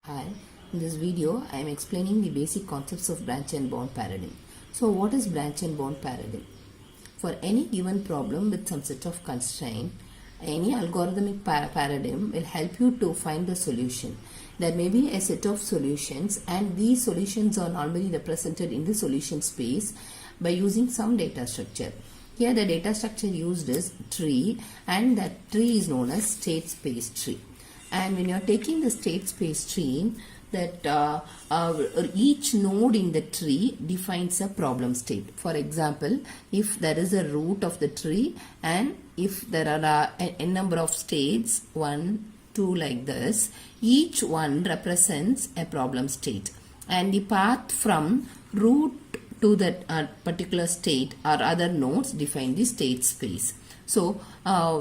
Hi, in this video I am explaining the basic concepts of branch and bound paradigm. So what is branch and bound paradigm? For any given problem with some set of constraint, any algorithmic paradigm will help you to find the solution. There may be a set of solutions and these solutions are normally represented in the solution space by using some data structure. Here the data structure used is tree, and that tree is known as state space tree. And when you are taking the state space tree, that each node in the tree defines a problem state. For example, if there is a root of the tree and if there are n number of states, 1, 2 like this, each one represents a problem state. And the path from root to that particular state or other nodes define the state space. So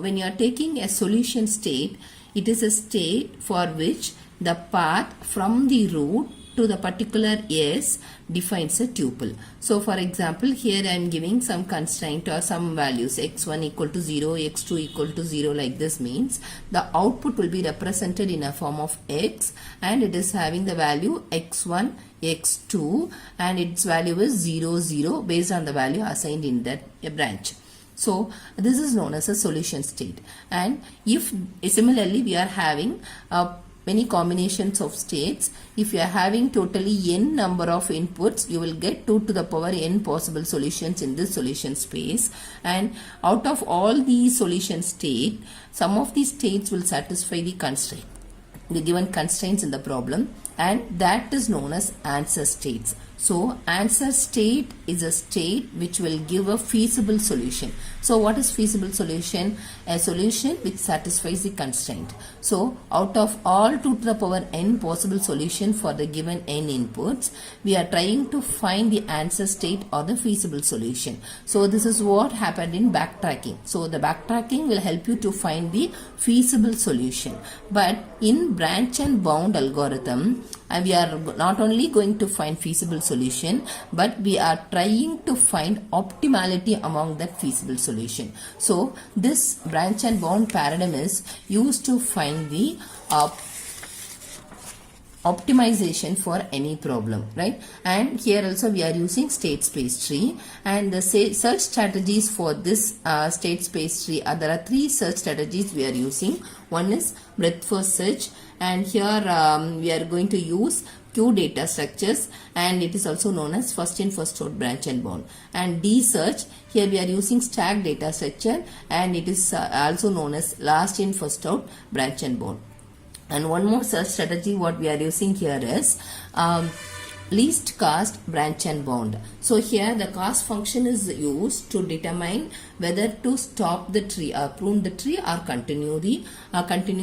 when you are taking a solution state, it is a state for which the path from the root to the particular S defines a tuple. So for example, here I am giving some constraint or some values, x1 equal to 0, x2 equal to 0, like this means the output will be represented in a form of x, and it is having the value x1, x2, and its value is 0, 0 based on the value assigned in that branch. So this is known as a solution state. And if similarly we are having many combinations of states, if you are having totally n number of inputs, you will get 2 to the power n possible solutions in this solution space. And out of all these solution state, some of these states will satisfy the constraint, the given constraints in the problem, and that is known as answer states. So answer state is a state which will give a feasible solution. So what is feasible solution? A solution which satisfies the constraint. So out of all 2 to the power n possible solution for the given n inputs, we are trying to find the answer state or the feasible solution. So this is what happened in backtracking. So the backtracking will help you to find the feasible solution. But in branch and bound algorithm, we are not only going to find feasible solution, but we are trying to find optimality among that feasible solution. So this branch and bound paradigm is used to find the optimization for any problem, right? And here also we are using state space tree, and the search strategies for this state space tree there are 3 search strategies we are using. One is breadth first search, and here we are going to use Q data structures, and it is also known as first in first out branch and bound. And D search, here we are using stack data structure, and it is also known as last in first out branch and bound. And one more search strategy what we are using here is least cost branch and bound. So here the cost function is used to determine whether to stop the tree or prune the tree or continue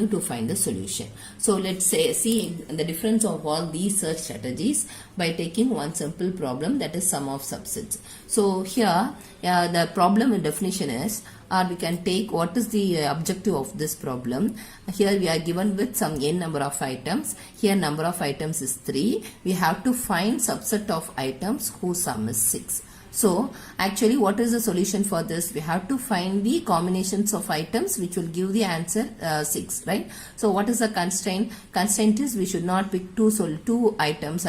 to find the solution. So let's see the difference of all these search strategies by taking one simple problem, that is sum of subsets. So here the problem definition is, or we can take what is the objective of this problem. Here we are given with some n number of items. Here number of items is 3. We have to find subset of items whose sum is 6. So actually what is the solution for this? We have to find the combinations of items which will give the answer 6, right? So what is the constraint? Constraint is we should not pick two items,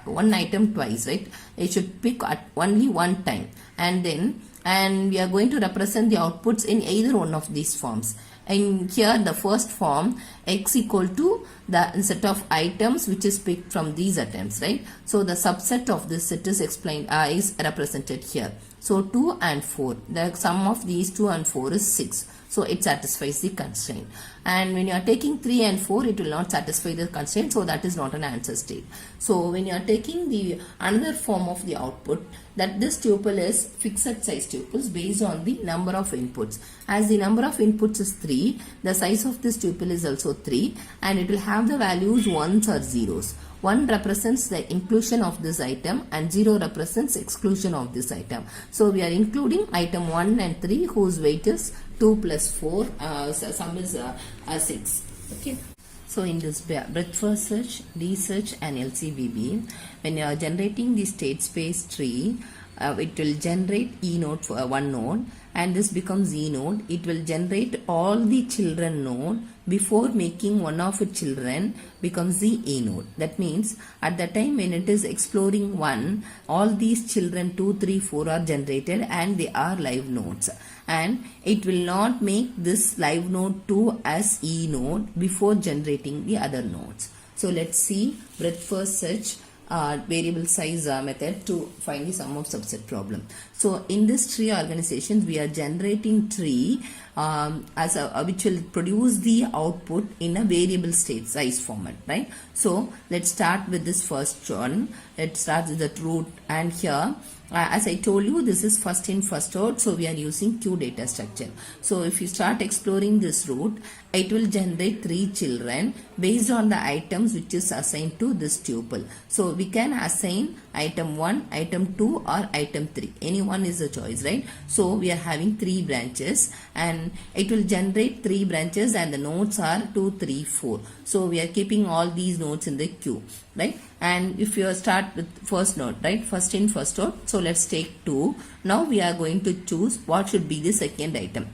one item twice, right? It should pick at only one time, and we are going to represent the outputs in either one of these forms. And here the first form, x equal to the set of items which is picked from these items, right? So the subset of this set is is represented here. So 2 and 4, the sum of these 2 and 4 is 6. So it satisfies the constraint. And when you are taking 3 and 4, it will not satisfy the constraint, so that is not an answer state. So when you are taking the another form of the output, that this tuple is fixed size tuples based on the number of inputs. As the number of inputs is 3, the size of this tuple is also 3, and it will have the values 1s or 0s. 1 represents the inclusion of this item and 0 represents exclusion of this item. So we are including item 1 and 3 whose weight is 2 plus 4, sum is 6. Okay. So in this breadth first search, D search and LCBB, when you are generating the state space tree, it will generate E node for one node, and this becomes E node. It will generate all the children node before making one of its children becomes the A node. That means at the time when it is exploring 1, all these children 2, 3, 4 are generated and they are live nodes. And it will not make this live node 2 as E node before generating the other nodes. So let's see breadth first search variable size method to find the sum of subset problem. So in this tree organization, we are generating tree which will produce the output in a variable state size format, right? So let's start with this first one. Let's start with the root, and here as I told you, this is first in first out, so we are using Q data structure. So if you start exploring this root, it will generate 3 children based on the items which is assigned to this tuple. So we can assign item 1, item 2 or item 3. Any one is the choice, right? So we are having 3 branches and it will generate 3 branches and the nodes are 2, 3, 4. So we are keeping all these nodes in the queue, right? And if you start with first node, right? First in first out. So let's take 2. Now we are going to choose what should be the second item.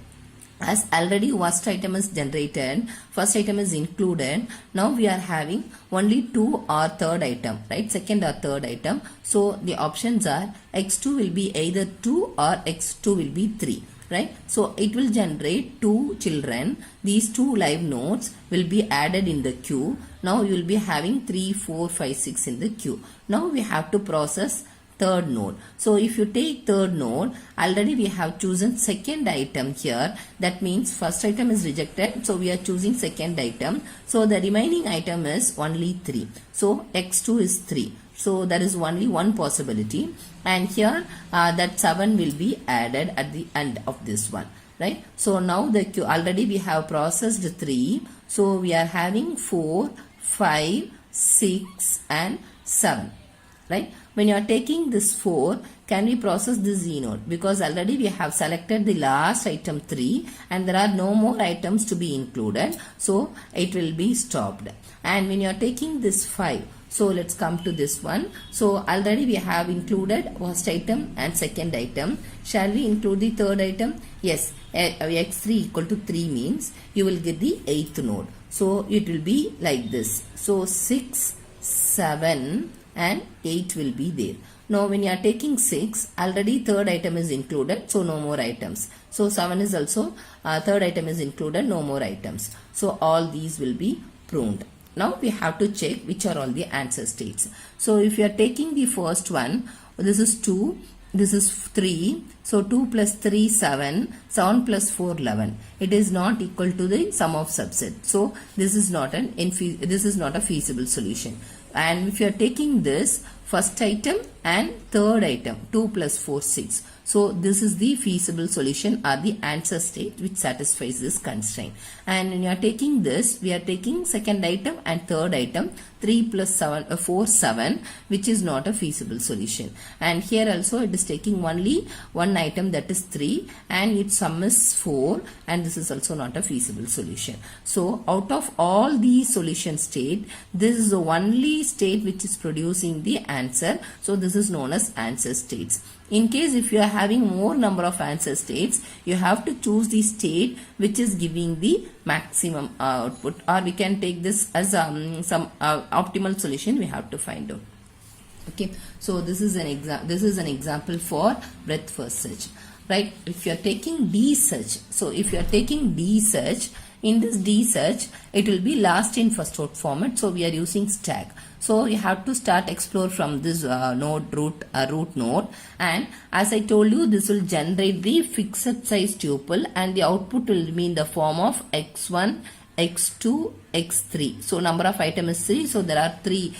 As already first item is generated, first item is included. Now we are having only 2 or third item, right? Second or third item. So the options are x2 will be either 2 or x2 will be 3. Right? So it will generate 2 children. These 2 live nodes will be added in the queue. Now you will be having 3, 4, 5, 6 in the queue. Now we have to process third node. So if you take third node, already we have chosen second item here. That means first item is rejected. So we are choosing second item. So the remaining item is only 3. So x2 is 3. So there is only one possibility, and here that 7 will be added at the end of this one, right? So now the queue, already we have processed 3. So we are having 4, 5, 6 and 7, right? When you are taking this 4, can we process this Z node? Because already we have selected the last item 3 and there are no more items to be included. So it will be stopped. And when you are taking this 5, so let's come to this one. So already we have included first item and second item. Shall we include the third item? Yes. X3 equal to 3 means you will get the 8th node. So it will be like this. So 6, 7 and 8 will be there. Now when you are taking 6, already third item is included, so no more items. So 7 is also, third item is included, no more items. So all these will be pruned. Now we have to check which are all the answer states. So if you are taking the first one, this is 2, this is 3. So 2 plus 3, 7, 7 plus 4, 11. It is not equal to the sum of subset. So this is not a feasible solution. And if you are taking this first item and third item, 2 plus 4, 6. So this is the feasible solution or the answer state which satisfies this constraint. And when you are taking this, we are taking second item and third item, 3 plus 7, 4, 7, which is not a feasible solution. And here also it is taking only one item, that is 3, and its sum is 4, and this is also not a feasible solution. So out of all these solution state, this is the only state which is producing the answer. So this is known as answer states. In case if you are having more number of answer states, you have to choose the state which is giving the maximum output, or we can take this as some optimal solution we have to find out. Okay, so this is an example for breadth first search, right? If you are taking D search, so if you are taking D search, in this D search, it will be last in first out format. So we are using stack. So you have to start explore from this root node, and as I told you, this will generate the fixed size tuple, and the output will be in the form of x1, x2, x3. So number of item is 3. So there are three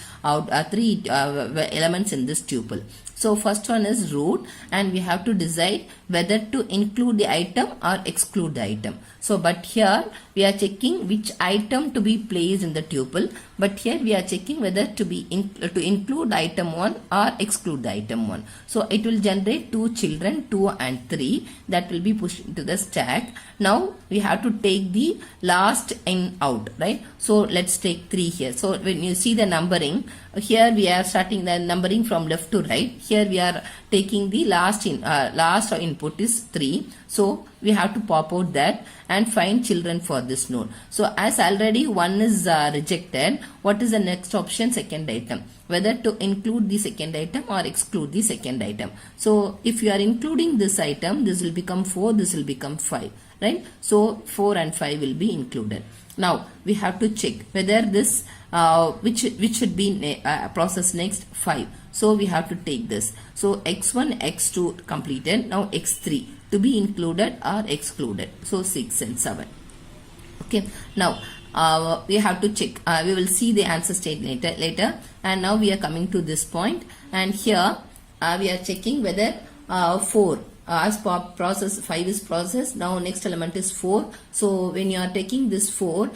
elements in this tuple. So first one is root, and we have to decide whether to include the item or exclude the item. So but here we are checking which item to be placed in the tuple, but here we are checking whether to include item 1 or exclude the item 1. So it will generate 2 children, 2 and 3, that will be pushed into the stack. Now we have to take the last in out, right? So let's take 3 here. So when you see the numbering, here we are starting the numbering from left to right. Here we are taking the last input is 3. So we have to pop out that and find children for this node. So as already 1 is rejected, what is the next option? Second item. Whether to include the second item or exclude the second item. So if you are including this item, this will become 4, this will become 5, right? So 4 and 5 will be included. Now we have to check whether this which should be processed next. 5. So we have to take this. So x1 x2 completed. Now x3 to be included or excluded. So 6 and 7. Okay. Now we have to check. We will see the answer state later. And now we are coming to this point, and here we are checking whether 4 as process 5 is processed. Now next element is 4. So when you are taking this 4,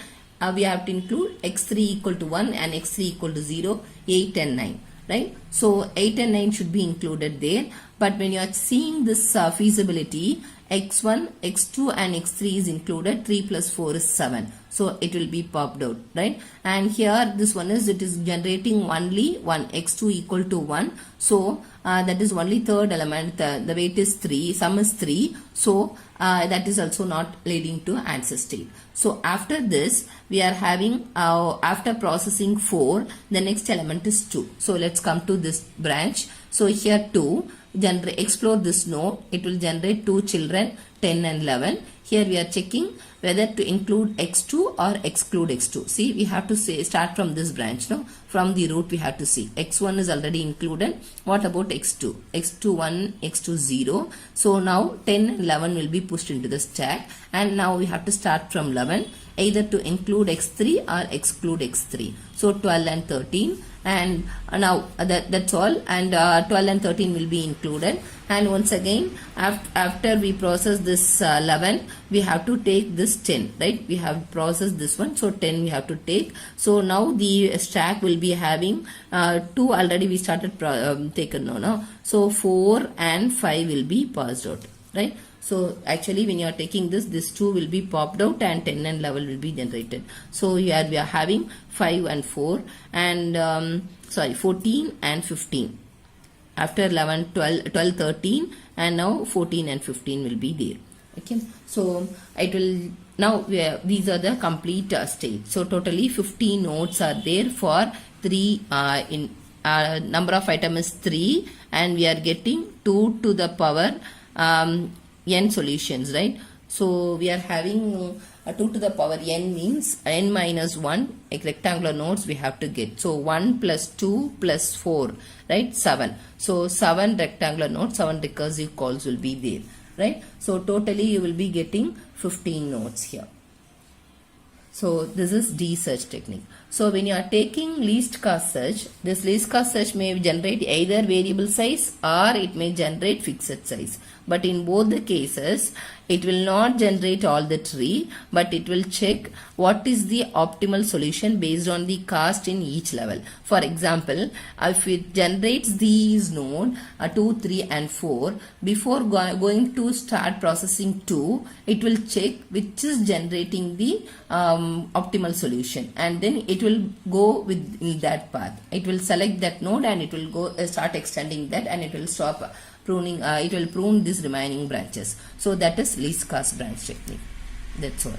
we have to include x3 equal to 1 and x3 equal to 0, 8 and 9, right? So 8 and 9 should be included there. But when you are seeing this feasibility, x1, x2 and x3 is included. 3 plus 4 is 7. So it will be popped out, right? And here this one is, it is generating only 1, x2 equal to 1. So that is only third element. The weight is 3, sum is 3. So that is also not leading to answer state. So after this, we are having, after processing 4, the next element is 2. So let's come to this branch. So here 2, explore this node. It will generate 2 children, 10 and 11. Here we are checking whether to include x2 or exclude x2. See, we have to start from this branch. No, from the root we have to see. x1 is already included. What about x2? x2 1, x2 0. So now 10 and 11 will be pushed into the stack. And now we have to start from 11. Either to include x3 or exclude x3. So 12 and 13. And now that's all. And 12 and 13 will be included. And once again, after we process this 11, we have to take this 10, right? We have processed this one. So 10 we have to take. So now the stack will be having 2 already we started taken now. So 4 and 5 will be passed out, right? So actually when you are taking this 2 will be popped out and 10 and 11 will be generated. So here we are having 5 and 4 and 14 and 15. After 11, 12, 13 and now 14 and 15 will be there. Okay. So it will, now these are the complete state. So totally 15 nodes are there for 3 number of item is 3 and we are getting 2 to the power n solutions, right? So we are having 2 to the power n means n minus 1 rectangular nodes we have to get. So 1 plus 2 plus 4, right? 7. So 7 rectangular nodes, 7 recursive calls will be there, right? So totally you will be getting 15 nodes here. So this is D search technique. So when you are taking least cost search, this least cost search may generate either variable size or it may generate fixed size. But in both the cases, it will not generate all the tree, but it will check what is the optimal solution based on the cost in each level. For example, if it generates these node 2, 3 and 4, before going to start processing 2, it will check which is generating the optimal solution, and then it will go with that path. It will select that node and it will go start extending that, and it will stop pruning. It will prune these remaining branches. So that is least cost branch technique. That's all.